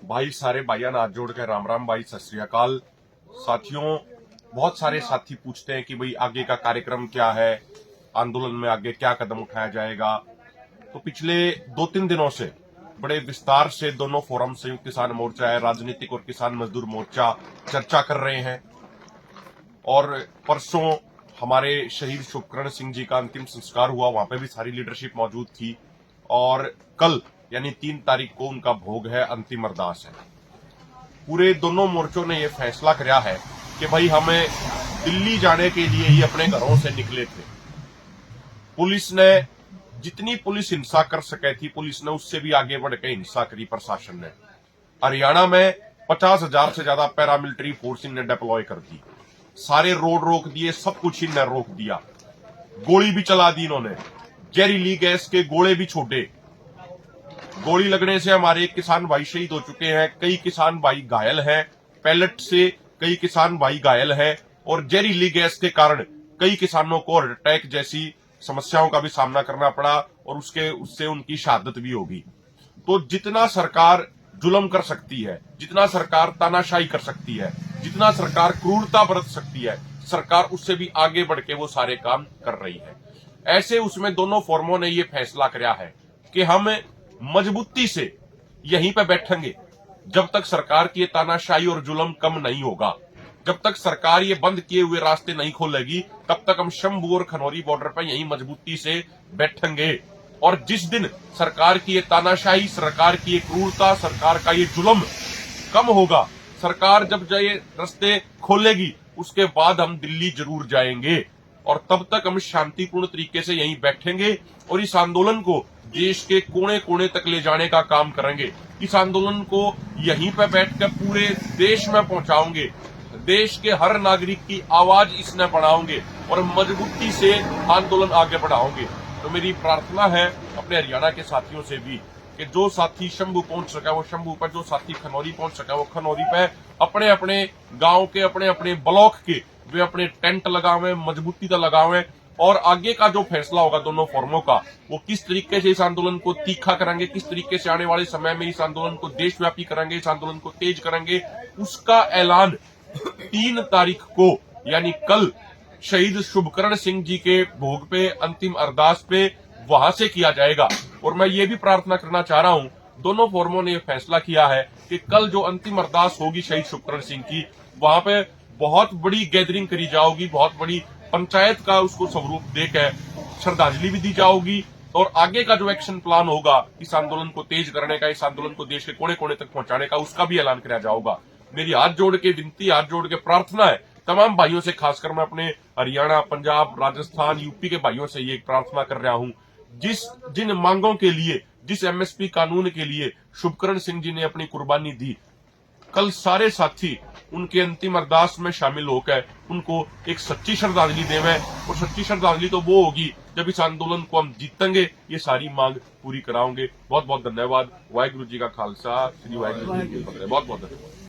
भाई सारे भाइयों हाथ जोड़ के राम राम भाई, सत श्री अकाल। साथियों, बहुत सारे साथी पूछते हैं कि भाई आगे का कार्यक्रम क्या है, आंदोलन में आगे क्या कदम उठाया जाएगा। तो पिछले 2-3 दिनों से बड़े विस्तार से दोनों फोरम, संयुक्त किसान मोर्चा है, राजनीतिक और किसान मजदूर मोर्चा चर्चा कर रहे हैं। और परसों हमारे शहीद शुभकरण सिंह जी का अंतिम संस्कार हुआ, वहां पे भी सारी लीडरशिप मौजूद थी। और कल यानी 3 तारीख को उनका भोग है, अंतिम अरदास है। पूरे दोनों मोर्चों ने यह फैसला किया है कि भाई हमें दिल्ली जाने के लिए ही अपने घरों से निकले थे। पुलिस ने जितनी पुलिस हिंसा कर सके थी, पुलिस ने उससे भी आगे बढ़ के हिंसा करी प्रशासन ने। हरियाणा में 50,000 से ज्यादा पैरामिलिट्री फोर्स इन्हें डिप्लॉय कर दी, सारे रोड रोक दिए, सब कुछ इन्हें रोक दिया, गोली भी चला दी इन्होंने, जहरीली गैस के गोले भी छोड़े। गोली लगने से हमारे किसान भाई शहीद हो चुके हैं, कई किसान भाई घायल हैं, पैलेट से कई किसान भाई घायल हैं, और जहरीली गैस के कारण कई किसानों को हार्ट अटैक जैसी समस्याओं का भी सामना करना पड़ा, और उससे उनकी शहादत भी होगी। तो जितना सरकार जुल्म कर सकती है, जितना सरकार तानाशाही कर सकती है, जितना सरकार क्रूरता बरत सकती है, सरकार उससे भी आगे बढ़ के वो सारे काम कर रही है। ऐसे उसमें दोनों फोरमों ने ये फैसला किया है कि हम मजबूती से यहीं पे बैठेंगे जब तक सरकार की ये तानाशाही और जुल्म कम नहीं होगा। जब तक सरकार ये बंद किए हुए रास्ते नहीं खोलेगी, तब तक हम शंभू और खनौरी बॉर्डर पर यहीं मजबूती से बैठेंगे। और जिस दिन सरकार की ये तानाशाही, सरकार की ये क्रूरता, सरकार का ये जुल्म कम होगा, सरकार जब ये रास्ते खोलेगी, उसके बाद हम दिल्ली जरूर जाएंगे। और तब तक हम शांतिपूर्ण तरीके से यहीं बैठेंगे और इस आंदोलन को देश के कोने कोने तक ले जाने का काम करेंगे। इस आंदोलन को यहीं पर बैठकर पूरे देश में पहुंचाओगे, देश के हर नागरिक की आवाज इसने बढ़ाओगे और मजबूती से आंदोलन आगे बढ़ाओगे। तो मेरी प्रार्थना है अपने हरियाणा के साथियों से भी कि जो साथी शंभू पहुंच सका वो शंभू पर, जो साथी खनौरी पहुंच सका वो खनौरी पे, अपने अपने गांव के, अपने अपने ब्लॉक के वे अपने टेंट लगावे, मजबूती से लगावे। और आगे का जो फैसला होगा दोनों फोरमों का, वो किस तरीके से इस आंदोलन को तीखा करेंगे, किस तरीके से आने वाले समय में इस आंदोलन को देशव्यापी करेंगे, इस आंदोलन को तेज करेंगे, उसका ऐलान 3 तारीख को यानी कल शहीद शुभकरण सिंह जी के भोग पे, अंतिम अरदास पे, वहां से किया जाएगा। और मैं ये भी प्रार्थना करना चाह रहा हूं, दोनों फोरमों ने यह फैसला किया है कि कल जो अंतिम अरदास होगी शहीद शुभकरण सिंह की, वहां पे बहुत बड़ी गैदरिंग करी जाओगी, बहुत बड़ी पंचायत का उसको स्वरूप देकर श्रद्धांजलि भी दी जाओगी। और आगे का जो एक्शन प्लान होगा इस आंदोलन को तेज करने का, इस आंदोलन को देश के कोने कोने तक पहुंचाने का, उसका भी ऐलान किया जाएगा। मेरी हाथ जोड़ के विनती, हाथ जोड़ के प्रार्थना है तमाम भाइयों से, खासकर मैं अपने हरियाणा, पंजाब, राजस्थान, यूपी के भाइयों से ये प्रार्थना कर रहा हूं, जिन मांगों के लिए, जिस एमएसपी कानून के लिए शुभकरण सिंह जी ने अपनी कुर्बानी दी, कल सारे साथी उनके अंतिम अरदास में शामिल होकर उनको एक सच्ची श्रद्धांजलि देवें। और सच्ची श्रद्धांजलि तो वो होगी जब इस आंदोलन को हम जीतेंगे, ये सारी मांग पूरी कराओगे। बहुत बहुत धन्यवाद। वाहिगुरु जी का खालसा, श्री वाहिगुरु जी की फतेह। बहुत बहुत धन्यवाद।